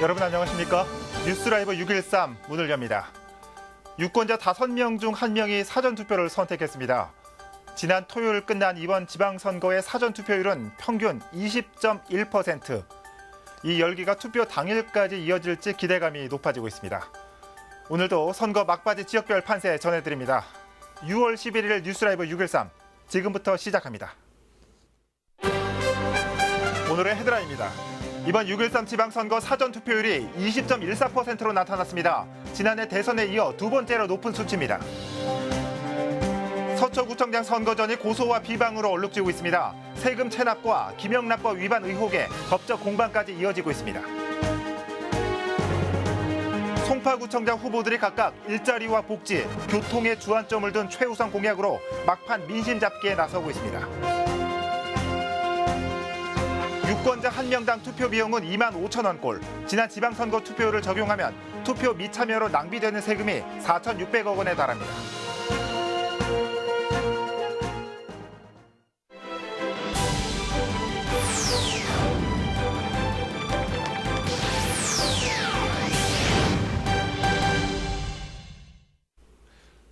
여러분 안녕하십니까? 뉴스라이브 6.13 문을 엽니다. 유권자 5명 중 1명이 사전투표를 선택했습니다. 지난 토요일 끝난 이번 지방선거의 사전투표율은 평균 20.1%. 이 열기가 투표 당일까지 이어질지 기대감이 높아지고 있습니다. 오늘도 선거 막바지 지역별 판세 전해드립니다. 6월 11일 뉴스라이브 6.13 지금부터 시작합니다. 오늘의 헤드라인입니다. 이번 6.13 지방선거 사전투표율이 20.14%로 나타났습니다. 지난해 대선에 이어 두 번째로 높은 수치입니다. 서초구청장 선거 전이 고소와 비방으로 얼룩지고 있습니다. 세금 체납과 김영란법 위반 의혹에 법적 공방까지 이어지고 있습니다. 송파구청장 후보들이 각각 일자리와 복지, 교통에 주안점을 둔 최우선 공약으로 막판 민심 잡기에 나서고 있습니다. 유권자 1명당 투표 비용은 25,000원꼴. 지난 지방선거 투표율을 적용하면 투표 미참여로 낭비되는 세금이 4,600억 원에 달합니다.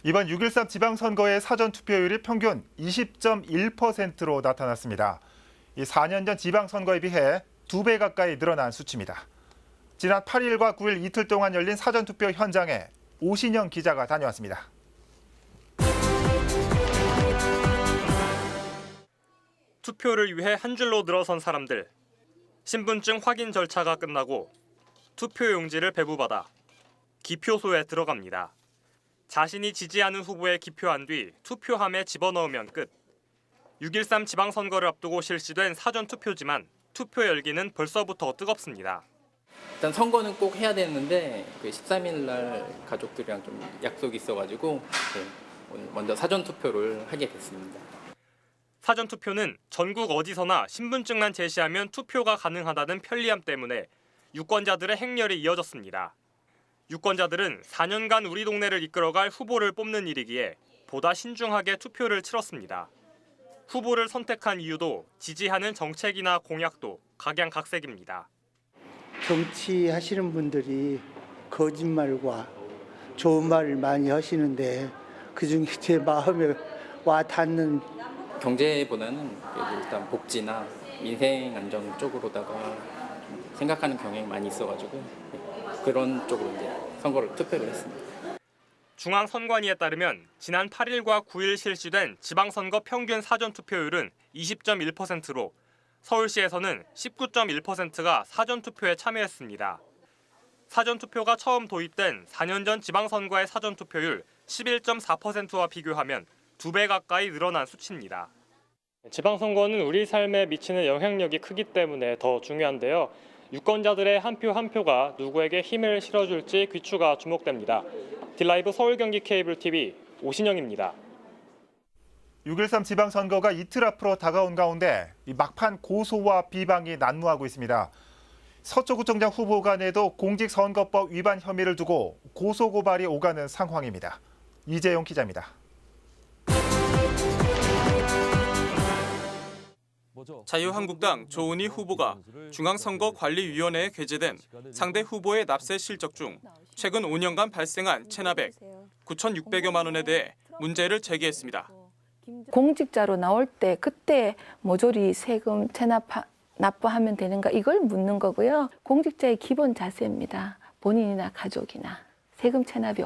이번 6.13 지방선거의 사전투표율이 평균 20.1%로 나타났습니다. 이 4년 전 지방선거에 비해 2배 가까이 늘어난 수치입니다. 지난 8일과 9일 이틀 동안 열린 사전투표 현장에 오신영 기자가 다녀왔습니다. 투표를 위해 한 줄로 늘어선 사람들. 신분증 확인 절차가 끝나고 투표용지를 배부받아 기표소에 들어갑니다. 자신이 지지하는 후보에 기표한 뒤 투표함에 집어넣으면 끝. 6.13 지방선거를 앞두고 실시된 사전투표지만 투표 열기는 벌써부터 뜨겁습니다. 일단 선거는 꼭 해야 되는데 13일 날 가족들이랑 좀 약속이 있어가지고 오늘 먼저 사전투표를 하게 됐습니다. 사전투표는 전국 어디서나 신분증만 제시하면 투표가 가능하다는 편리함 때문에 유권자들의 행렬이 이어졌습니다. 유권자들은 4년간 우리 동네를 이끌어갈 후보를 뽑는 일이기에 보다 신중하게 투표를 치렀습니다. 후보를 선택한 이유도 지지하는 정책이나 공약도 각양각색입니다. 정치하시는 분들이 거짓말과 좋은 말을 많이 하시는데 그중에 제 마음에 와 닿는 경제보다는 그래도 일단 복지나 민생 안정 쪽으로다가 좀 생각하는 경향이 많이 있어가지고 그런 쪽으로 이제 투표를 했습니다. 중앙선관위에 따르면 지난 8일과 9일 실시된 지방선거 평균 사전투표율은 20.1%로 서울시에서는 19.1%가 사전투표에 참여했습니다. 사전투표가 처음 도입된 4년 전 지방선거의 사전투표율 11.4%와 비교하면 2배 가까이 늘어난 수치입니다. 지방선거는 우리 삶에 미치는 영향력이 크기 때문에 더 중요한데요. 유권자들의 한 표 한 표가 누구에게 힘을 실어줄지 귀추가 주목됩니다. 딜라이브 서울 경기 케이블 TV 오신영입니다. 6.13 지방선거가 이틀 앞으로 다가온 가운데 막판 고소와 비방이 난무하고 있습니다. 서초구청장 후보 간에도 공직선거법 위반 혐의를 두고 고소고발이 오가는 상황입니다. 이재용 기자입니다. 자유한국당 조은희 후보가 중앙선거관리위원회에 게재된 상대 후보의 납세 실적 중 최근 5년간 발생한 체납액 9,600여만 원에 대해 문제를 제기했습니다. 공직자로 나올 때 그때 모조리 세금 납부하면 되는가 이걸 묻는 거고요. 공직자의 기본 자세입니다. 본인이나 가족이나 세금 체납이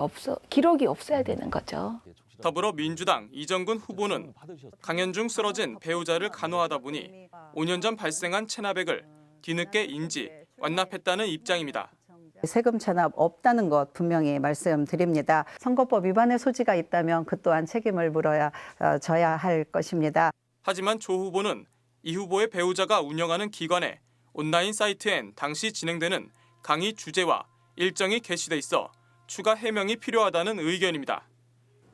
기록이 없어야 되는 거죠. 더불어민주당 이정근 후보는 강연 중 쓰러진 배우자를 간호하다 보니 5년 전 발생한 체납액을 뒤늦게 인지, 완납했다는 입장입니다. 세금 체납 없다는 것 분명히 말씀드립니다. 선거법 위반의 소지가 있다면 그 또한 책임을 져야 할 것입니다. 하지만 조 후보는 이 후보의 배우자가 운영하는 기관의 온라인 사이트엔 당시 진행되는 강의 주제와 일정이 게시돼 있어 추가 해명이 필요하다는 의견입니다.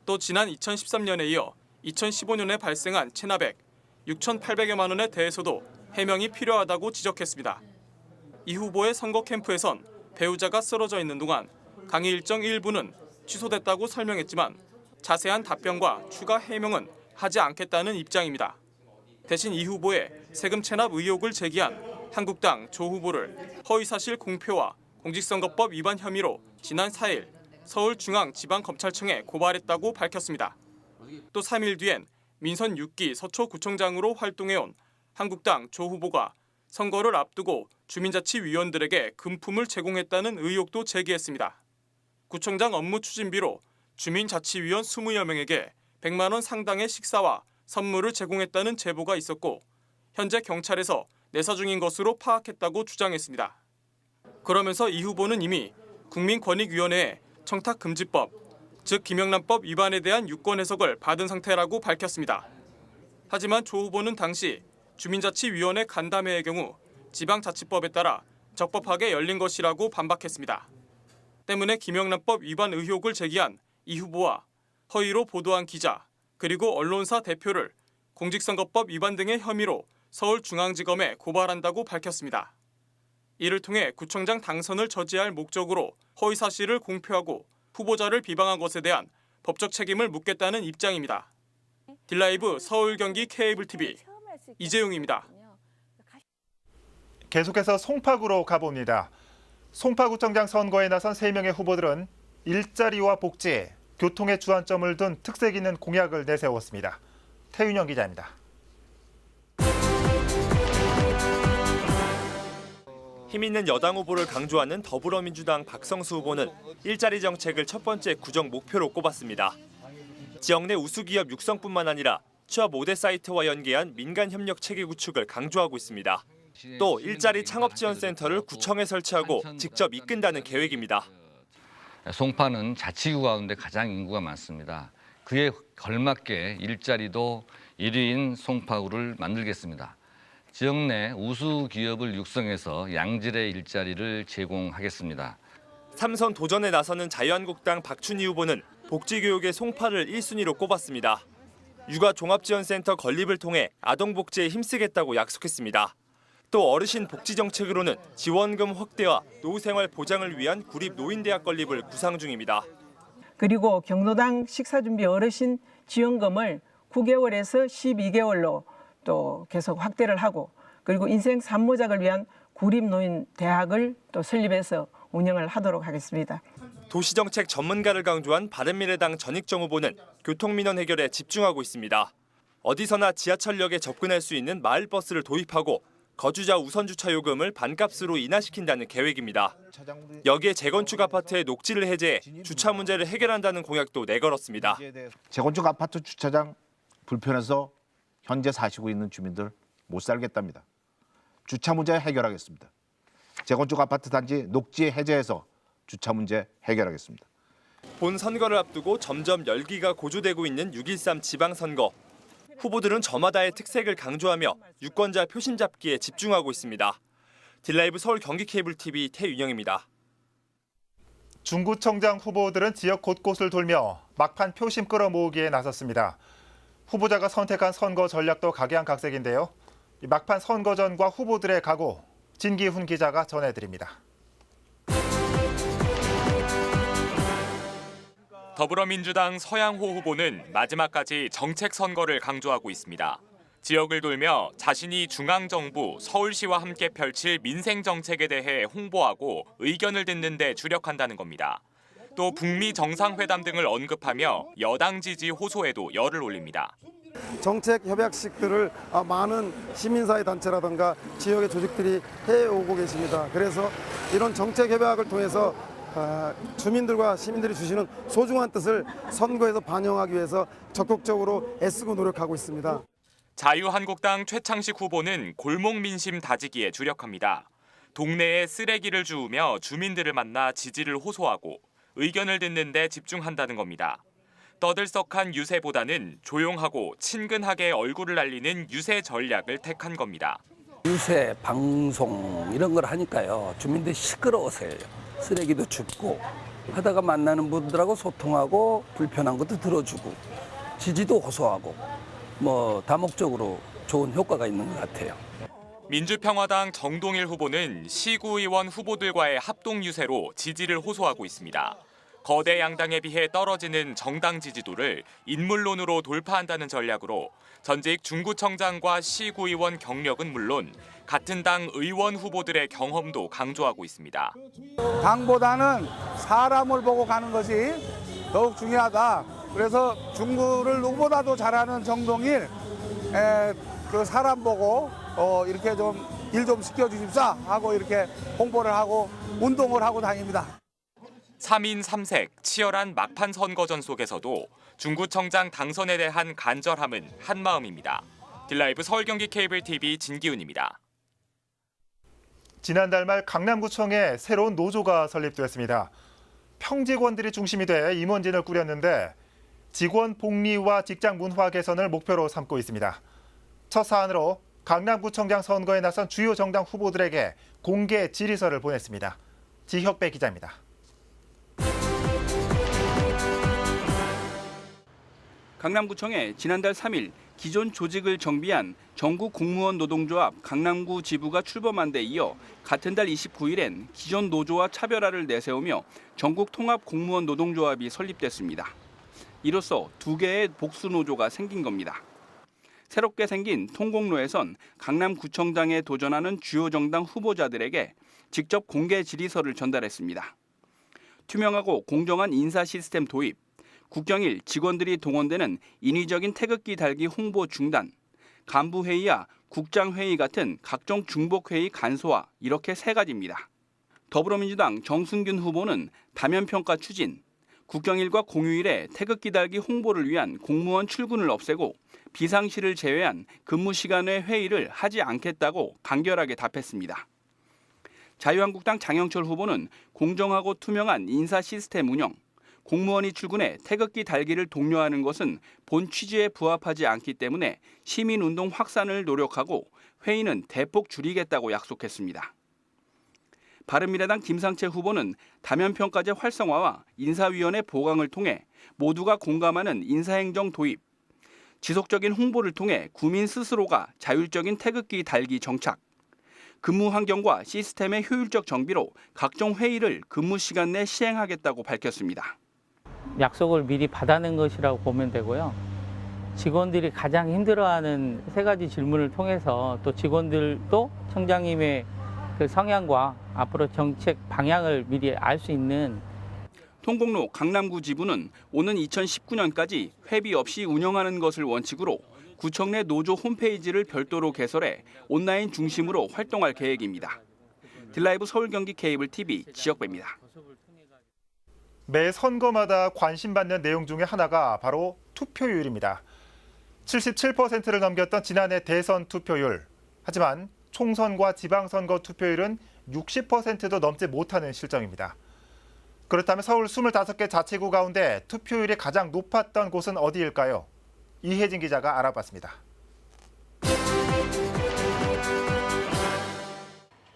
또 지난 2013년에 이어 2015년에 발생한 체납액 6,800여만 원에 대해서도 해명이 필요하다고 지적했습니다. 이 후보의 선거 캠프에선 배우자가 쓰러져 있는 동안 강의 일정 일부는 취소됐다고 설명했지만 자세한 답변과 추가 해명은 하지 않겠다는 입장입니다. 대신 이 후보의 세금 체납 의혹을 제기한 한국당 조 후보를 허위사실 공표와 공직선거법 위반 혐의로 지난 4일 서울중앙지방검찰청에 고발했다고 밝혔습니다. 또 3일 뒤엔 민선 6기 서초구청장으로 활동해온 한국당 조 후보가 선거를 앞두고 주민자치위원들에게 금품을 제공했다는 의혹도 제기했습니다. 구청장 업무 추진비로 주민자치위원 20여 명에게 100만 원 상당의 식사와 선물을 제공했다는 제보가 있었고 현재 경찰에서 내사 중인 것으로 파악했다고 주장했습니다. 그러면서 이 후보는 이미 국민권익위원회에 청탁금지법, 즉 김영란법 위반에 대한 유권 해석을 받은 상태라고 밝혔습니다. 하지만 조 후보는 당시 주민자치위원회 간담회의 경우 지방자치법에 따라 적법하게 열린 것이라고 반박했습니다. 때문에 김영란법 위반 의혹을 제기한 이 후보와 허위로 보도한 기자 그리고 언론사 대표를 공직선거법 위반 등의 혐의로 서울중앙지검에 고발한다고 밝혔습니다. 이를 통해 구청장 당선을 저지할 목적으로 허위 사실을 공표하고 후보자를 비방한 것에 대한 법적 책임을 묻겠다는 입장입니다. 딜라이브 서울 경기 케이블 TV 이재용입니다. 계속해서 송파구로 가봅니다. 송파구청장 선거에 나선 3명의 후보들은 일자리와 복지, 교통에 주안점을 둔 특색 있는 공약을 내세웠습니다. 태윤영 기자입니다. 힘있는 여당 후보를 강조하는 더불어민주당 박성수 후보는 일자리 정책을 첫 번째 구정 목표로 꼽았습니다. 지역 내 우수기업 육성뿐만 아니라 취업 5대 사이트와 연계한 민간 협력 체계 구축을 강조하고 있습니다. 또 일자리 창업지원센터를 구청에 설치하고 직접 이끈다는 계획입니다. 송파는 자치구 가운데 가장 인구가 많습니다. 그에 걸맞게 일자리도 1위인 송파구를 만들겠습니다. 지역 내 우수 기업을 육성해서 양질의 일자리를 제공하겠습니다. 3선 도전에 나서는 자유한국당 박춘희 후보는 복지교육의 송파를 1순위로 꼽았습니다. 육아종합지원센터 건립을 통해 아동복지에 힘쓰겠다고 약속했습니다. 또 어르신 복지 정책으로는 지원금 확대와 노후생활 보장을 위한 구립노인대학 건립을 구상 중입니다. 그리고 경로당 식사준비 어르신 지원금을 9개월에서 12개월로 또 계속 확대를 하고 그리고 인생 산모작을 위한 구립노인대학을 또 설립해서 운영을 하도록 하겠습니다. 도시정책 전문가를 강조한 바른미래당 전익정 후보는 교통민원 해결에 집중하고 있습니다. 어디서나 지하철역에 접근할 수 있는 마을버스를 도입하고 거주자 우선주차 요금을 반값으로 인하시킨다는 계획입니다. 여기에 재건축 아파트의 녹지를 해제해 주차 문제를 해결한다는 공약도 내걸었습니다. 재건축 아파트 주차장 불편해서 현재 사시고 있는 주민들 못 살겠답니다. 주차 문제 해결하겠습니다. 재건축 아파트 단지 녹지 해제해서 주차 문제 해결하겠습니다. 본 선거를 앞두고 점점 열기가 고조되고 있는 6.13 지방선거. 후보들은 저마다의 특색을 강조하며 유권자 표심 잡기에 집중하고 있습니다. 딜라이브 서울 경기 케이블 TV 태윤영입니다. 중구청장 후보들은 지역 곳곳을 돌며 막판 표심 끌어모으기에 나섰습니다. 후보자가 선택한 선거 전략도 각양각색인데요. 막판 선거전과 후보들의 각오, 진기훈 기자가 전해드립니다. 더불어민주당 서양호 후보는 마지막까지 정책 선거를 강조하고 있습니다. 지역을 돌며 자신이 중앙정부, 서울시와 함께 펼칠 민생 정책에 대해 홍보하고 의견을 듣는 데 주력한다는 겁니다. 또 북미 정상회담 등을 언급하며 여당 지지 호소에도 열을 올립니다. 정책 협약식들을 많은 시민사회 단체라든가 지역의 조직들이 해오고 계십니다. 그래서 이런 정책 협약을 통해서 주민들과 시민들이 주시는 소중한 뜻을 선거에서 반영하기 위해서 적극적으로 애쓰고 노력하고 있습니다. 자유한국당 최창식 후보는 골목 민심 다지기에 주력합니다. 동네에 쓰레기를 주우며 주민들을 만나 지지를 호소하고 의견을 듣는 데 집중한다는 겁니다. 떠들썩한 유세보다는 조용하고 친근하게 얼굴을 알리는 유세 전략을 택한 겁니다. 유세, 방송 이런 걸 하니까요. 주민들이 시끄러워서요. 쓰레기도 줍고 하다가 만나는 분들하고 소통하고 불편한 것도 들어주고 지지도 호소하고 다목적으로 좋은 효과가 있는 것 같아요. 민주평화당 정동일 후보는 시구의원 후보들과의 합동 유세로 지지를 호소하고 있습니다. 거대 양당에 비해 떨어지는 정당 지지도를 인물론으로 돌파한다는 전략으로 전직 중구청장과 시구의원 경력은 물론 같은 당 의원 후보들의 경험도 강조하고 있습니다. 당보다는 사람을 보고 가는 것이 더욱 중요하다. 그래서 중구를 누구보다도 잘하는 정동일 그 사람 보고 이렇게 좀 일 좀 시켜주십사 하고 이렇게 홍보를 하고 운동을 하고 다닙니다. 3인 3색 치열한 막판 선거전 속에서도 중구청장 당선에 대한 간절함은 한마음입니다. 딜라이브 서울 경기 케이블 TV 진기훈입니다. 지난달 말 강남구청에 새로운 노조가 설립됐습니다. 평직원들이 중심이 돼 임원진을 꾸렸는데 직원 복리와 직장 문화 개선을 목표로 삼고 있습니다. 첫 사안으로 강남구청장 선거에 나선 주요 정당 후보들에게 공개 질의서를 보냈습니다. 지혁배 기자입니다. 강남구청에 지난달 3일 기존 조직을 정비한 전국공무원 노동조합 강남구 지부가 출범한 데 이어 같은 달 29일엔 기존 노조와 차별화를 내세우며 전국통합공무원 노동조합이 설립됐습니다. 이로써 2개의 복수노조가 생긴 겁니다. 새롭게 생긴 통공로에선 강남구청장에 도전하는 주요 정당 후보자들에게 직접 공개 질의서를 전달했습니다. 투명하고 공정한 인사 시스템 도입, 국경일 직원들이 동원되는 인위적인 태극기 달기 홍보 중단, 간부회의와 국장회의 같은 각종 중복회의 간소화 이렇게 3가지입니다. 더불어민주당 정승균 후보는 다면평가 추진, 국경일과 공휴일에 태극기 달기 홍보를 위한 공무원 출근을 없애고 비상시를 제외한 근무 시간의 회의를 하지 않겠다고 간결하게 답했습니다. 자유한국당 장영철 후보는 공정하고 투명한 인사 시스템 운영, 공무원이 출근해 태극기 달기를 독려하는 것은 본 취지에 부합하지 않기 때문에 시민운동 확산을 노력하고 회의는 대폭 줄이겠다고 약속했습니다. 바른미래당 김상채 후보는 다면평가제 활성화와 인사위원회 보강을 통해 모두가 공감하는 인사행정 도입, 지속적인 홍보를 통해 구민 스스로가 자율적인 태극기 달기 정착, 근무 환경과 시스템의 효율적 정비로 각종 회의를 근무 시간 내 시행하겠다고 밝혔습니다. 약속을 미리 받아낸 것이라고 보면 되고요. 직원들이 가장 힘들어하는 3가지 질문을 통해서 또 직원들도 청장님의 그 성향과 앞으로 정책 방향을 미리 알 수 있는 통공로 강남구 지부는 오는 2019년까지 회비 없이 운영하는 것을 원칙으로 구청 내 노조 홈페이지를 별도로 개설해 온라인 중심으로 활동할 계획입니다. 딜라이브 서울 경기 케이블 TV 지역배입니다. 매 선거마다 관심받는 내용 중에 하나가 바로 투표율입니다. 77%를 넘겼던 지난해 대선 투표율. 하지만 총선과 지방선거 투표율은 60%도 넘지 못하는 실정입니다. 그렇다면 서울 25개 자치구 가운데 투표율이 가장 높았던 곳은 어디일까요? 이혜진 기자가 알아봤습니다.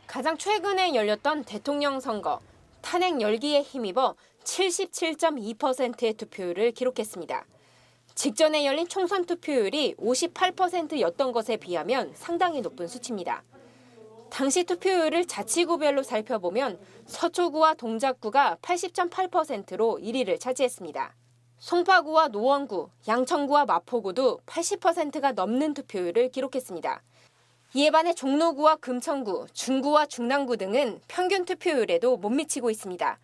가장 최근에 열렸던 대통령 선거, 탄핵 열기에 힘입어 77.2%의 투표율을 기록했습니다. 직전에 열린 총선 투표율이 58%였던 것에 비하면 상당히 높은 수치입니다. 당시 투표율을 자치구별로 살펴보면 서초구와 동작구가 80.8%로 1위를 차지했습니다. 송파구와 노원구, 양천구와 마포구도 80%가 넘는 투표율을 기록했습니다. 이에 반해 종로구와 금천구, 중구와 중랑구 등은 평균 투표율에도 못 미치고 있습니다.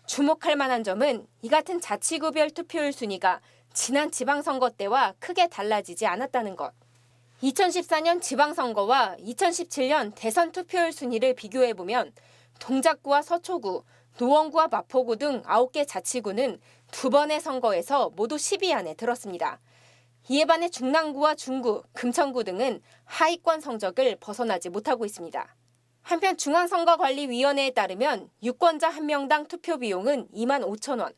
주목할 만한 점은 이 같은 자치구별 투표율 순위가 지난 지방선거 때와 크게 달라지지 않았다는 것. 2014년 지방선거와 2017년 대선 투표율 순위를 비교해보면 동작구와 서초구, 노원구와 마포구 등 9개 자치구는 2번의 선거에서 모두 10위 안에 들었습니다. 이에 반해 중랑구와 중구, 금천구 등은 하위권 성적을 벗어나지 못하고 있습니다. 한편 중앙선거관리위원회에 따르면 유권자 1명당 투표 비용은 2만 5천 원.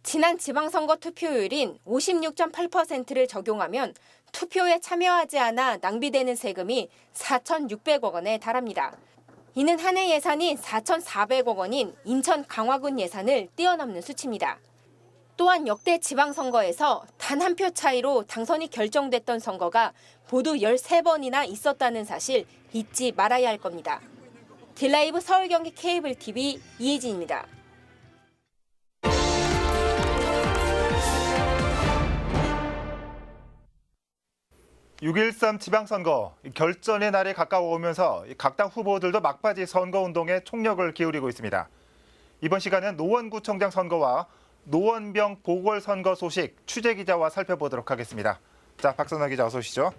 지난 지방선거 투표율인 56.8%를 적용하면 투표에 참여하지 않아 낭비되는 세금이 4,600억 원에 달합니다. 이는 한 해 예산이 4,400억 원인 인천 강화군 예산을 뛰어넘는 수치입니다. 또한 역대 지방선거에서 단 한 표 차이로 당선이 결정됐던 선거가 모두 13번이나 있었다는 사실 잊지 말아야 할 겁니다. 딜라이브 서울 경기 케이블 TV 이혜진입니다. 6.13 지방선거 결전의 날이 가까워오면서 각 당 후보들도 막바지 선거운동에 총력을 기울이고 있습니다. 이번 시간은 노원구청장 선거와 노원병 보궐선거 소식 취재기자와 살펴보도록 하겠습니다. 자, 박선아 기자 어서 오시죠.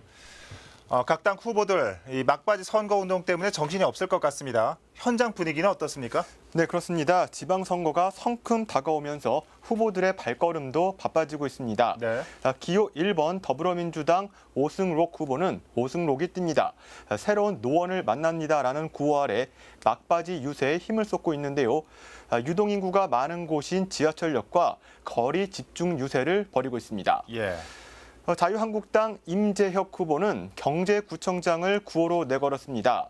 각 당 후보들 이 막바지 선거운동 때문에 정신이 없을 것 같습니다. 현장 분위기는 어떻습니까? 네, 그렇습니다. 지방선거가 성큼 다가오면서 후보들의 발걸음도 바빠지고 있습니다. 네. 기호 1번 더불어민주당 오승록 후보는 오승록이 띱니다. 새로운 노원을 만납니다라는 구호 아래 막바지 유세에 힘을 쏟고 있는데요. 유동인구가 많은 곳인 지하철역과 거리 집중 유세를 벌이고 있습니다. 예. 자유한국당 임재혁 후보는 경제구청장을 구호로 내걸었습니다.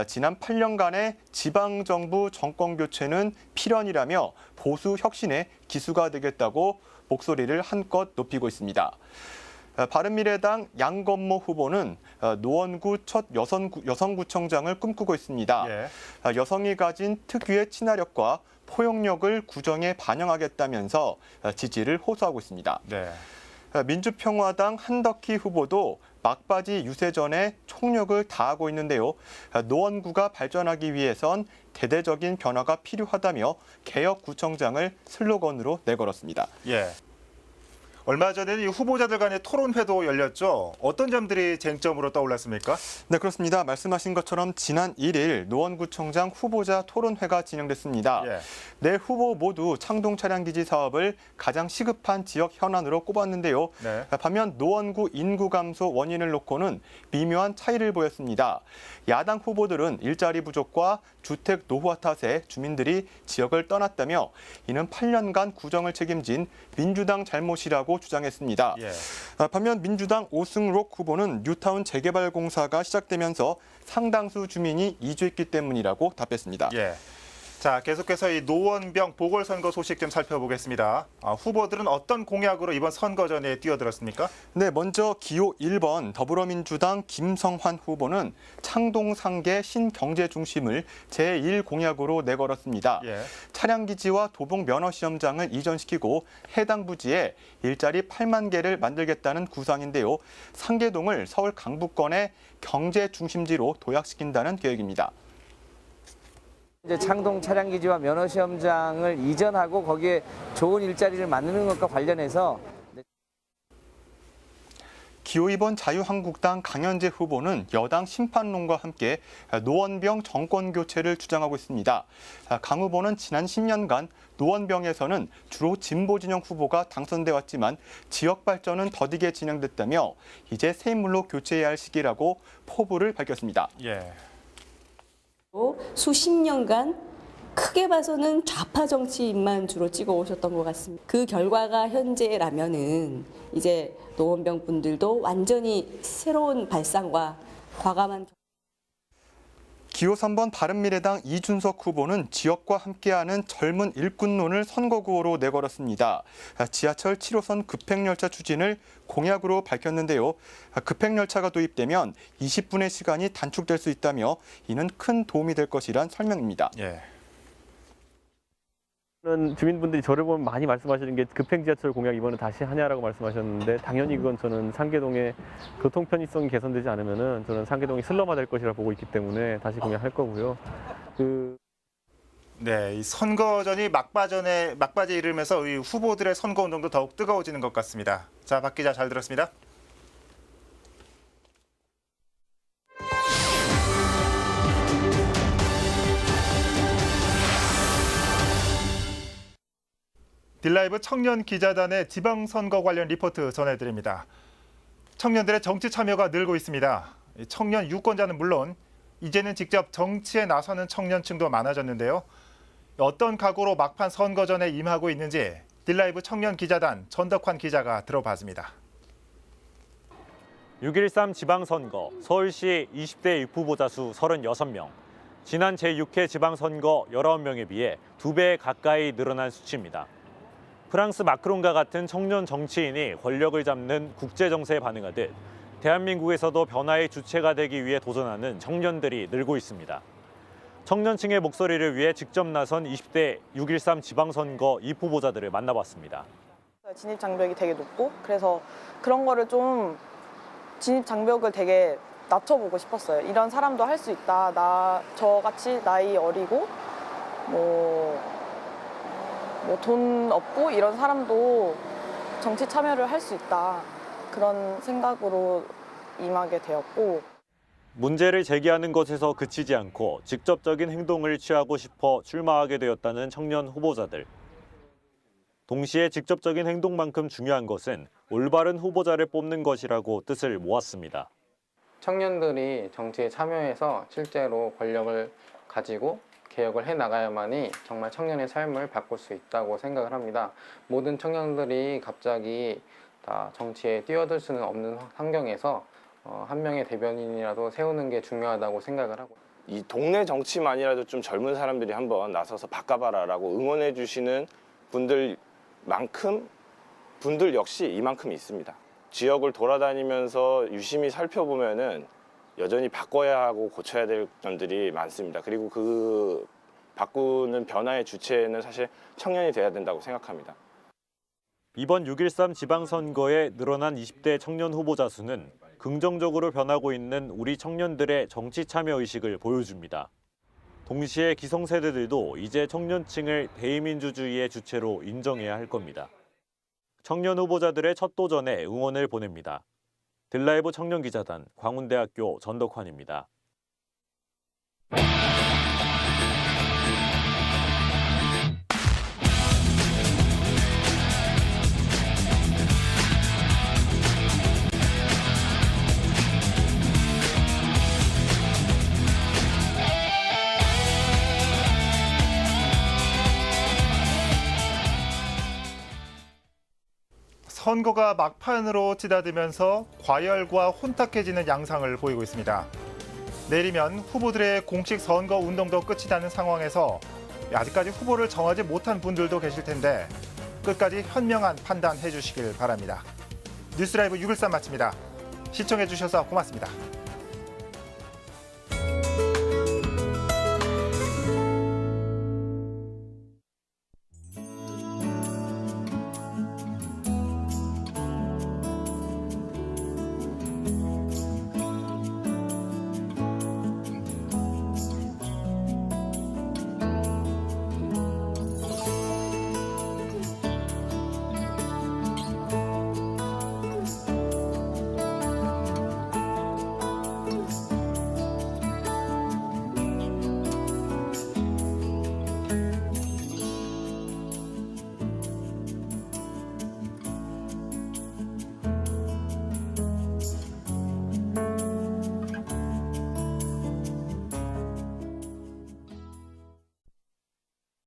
지난 8년간의 지방정부 정권교체는 필연이라며 보수 혁신의 기수가 되겠다고 목소리를 한껏 높이고 있습니다. 바른미래당 양건모 후보는 노원구 첫 여성구청장을 꿈꾸고 있습니다. 예. 여성이 가진 특유의 친화력과 포용력을 구정에 반영하겠다면서 지지를 호소하고 있습니다. 네. 민주평화당 한덕희 후보도 막바지 유세 전에 총력을 다하고 있는데요. 노원구가 발전하기 위해선 대대적인 변화가 필요하다며 개혁구청장을 슬로건으로 내걸었습니다. 예. 얼마 전에는 이 후보자들 간의 토론회도 열렸죠. 어떤 점들이 쟁점으로 떠올랐습니까? 네, 그렇습니다. 말씀하신 것처럼 지난 1일 노원구청장 후보자 토론회가 진행됐습니다. 예. 네 후보 모두 창동 차량기지 사업을 가장 시급한 지역 현안으로 꼽았는데요. 네. 반면 노원구 인구 감소 원인을 놓고는 미묘한 차이를 보였습니다. 야당 후보들은 일자리 부족과 주택 노후화 탓에 주민들이 지역을 떠났다며 이는 8년간 구정을 책임진 민주당 잘못이라고 주장했습니다. 예. 반면 민주당 오승록 후보는 뉴타운 재개발 공사가 시작되면서 상당수 주민이 이주했기 때문이라고 답했습니다. 예. 자, 계속해서 이 노원병 보궐선거 소식 좀 살펴보겠습니다. 후보들은 어떤 공약으로 이번 선거전에 뛰어들었습니까? 네, 먼저 기호 1번 더불어민주당 김성환 후보는 창동 상계 신경제 중심을 제1공약으로 내걸었습니다. 예. 차량기지와 도봉 면허시험장을 이전시키고 해당 부지에 일자리 8만 개를 만들겠다는 구상인데요. 상계동을 서울 강북권의 경제 중심지로 도약시킨다는 계획입니다. 이제 창동 차량기지와 면허시험장을 이전하고 거기에 좋은 일자리를 만드는 것과 관련해서 기호 2번 자유한국당 강현재 후보는 여당 심판론과 함께 노원병 정권 교체를 주장하고 있습니다. 강 후보는 지난 10년간 노원병에서는 주로 진보 진영 후보가 당선돼 왔지만 지역 발전은 더디게 진행됐다며 이제 새 인물로 교체해야 할 시기라고 포부를 밝혔습니다. 예. 수십 년간 크게 봐서는 좌파 정치인만 주로 찍어 오셨던 것 같습니다. 그 결과가 현재라면은 이제 노원병 분들도 완전히 새로운 발상과 과감한 기호 3번 바른미래당 이준석 후보는 지역과 함께하는 젊은 일꾼론을 선거구호로 내걸었습니다. 지하철 7호선 급행열차 추진을 공약으로 밝혔는데요. 급행열차가 도입되면 20분의 시간이 단축될 수 있다며 이는 큰 도움이 될 것이란 설명입니다. 예. 주민분들이 저를 보면 많이 말씀하시는 게 급행지하철 공약 이번에 다시 하냐라고 말씀하셨는데 당연히 그건 저는 상계동의 교통 편의성이 개선되지 않으면은 저는 상계동이 슬럼화 될 것이라 보고 있기 때문에 다시 공약할 거고요. 네, 이 선거전이 막바지에 이르면서 이 후보들의 선거운동도 더욱 뜨거워지는 것 같습니다. 자, 박 기자 잘 들었습니다. 딜라이브 청년 기자단의 지방선거 관련 리포트 전해드립니다. 청년들의 정치 참여가 늘고 있습니다. 청년 유권자는 물론 이제는 직접 정치에 나서는 청년층도 많아졌는데요. 어떤 각오로 막판 선거전에 임하고 있는지 딜라이브 청년 기자단 전덕환 기자가 들어봤습니다. 6.13 지방선거 서울시 20대 후보자 수 36명. 지난 제6회 지방선거 19명에 비해 2배 가까이 늘어난 수치입니다. 프랑스 마크롱과 같은 청년 정치인이 권력을 잡는 국제 정세에 반응하듯 대한민국에서도 변화의 주체가 되기 위해 도전하는 청년들이 늘고 있습니다. 청년층의 목소리를 위해 직접 나선 20대 6.13 지방선거 후보자들을 만나봤습니다. 진입 장벽이 되게 높고 그래서 그런 거를 좀 진입 장벽을 되게 낮춰보고 싶었어요. 이런 사람도 할 수 있다. 저같이 나이 어리고 뭐 돈 없고 이런 사람도 정치 참여를 할 수 있다. 그런 생각으로 임하게 되었고. 문제를 제기하는 것에서 그치지 않고 직접적인 행동을 취하고 싶어 출마하게 되었다는 청년 후보자들. 동시에 직접적인 행동만큼 중요한 것은 올바른 후보자를 뽑는 것이라고 뜻을 모았습니다. 청년들이 정치에 참여해서 실제로 권력을 가지고 개혁을 해나가야만이 정말 청년의 삶을 바꿀 수 있다고 생각을 합니다. 모든 청년들이 갑자기 다 정치에 뛰어들 수는 없는 환경에서 한 명의 대변인이라도 세우는 게 중요하다고 생각을 하고, 이 동네 정치만이라도 좀 젊은 사람들이 한번 나서서 바꿔봐라라고 응원해 주시는 분들 역시 이만큼 있습니다. 지역을 돌아다니면서 유심히 살펴보면은 여전히 바꿔야 하고 고쳐야 될 점들이 많습니다. 그리고 그 바꾸는 변화의 주체는 사실 청년이 돼야 된다고 생각합니다. 이번 6.13 지방선거에 늘어난 20대 청년 후보자 수는 긍정적으로 변하고 있는 우리 청년들의 정치 참여 의식을 보여줍니다. 동시에 기성세대들도 이제 청년층을 대의민주주의의 주체로 인정해야 할 겁니다. 청년 후보자들의 첫 도전에 응원을 보냅니다. 들라이브 청년기자단 광운대학교 전덕환입니다. 선거가 막판으로 찌다들면서 과열과 혼탁해지는 양상을 보이고 있습니다. 내일이면 후보들의 공식 선거 운동도 끝이 나는 상황에서 아직까지 후보를 정하지 못한 분들도 계실 텐데 끝까지 현명한 판단해 주시길 바랍니다. 뉴스라이브 6.13 마칩니다. 시청해 주셔서 고맙습니다.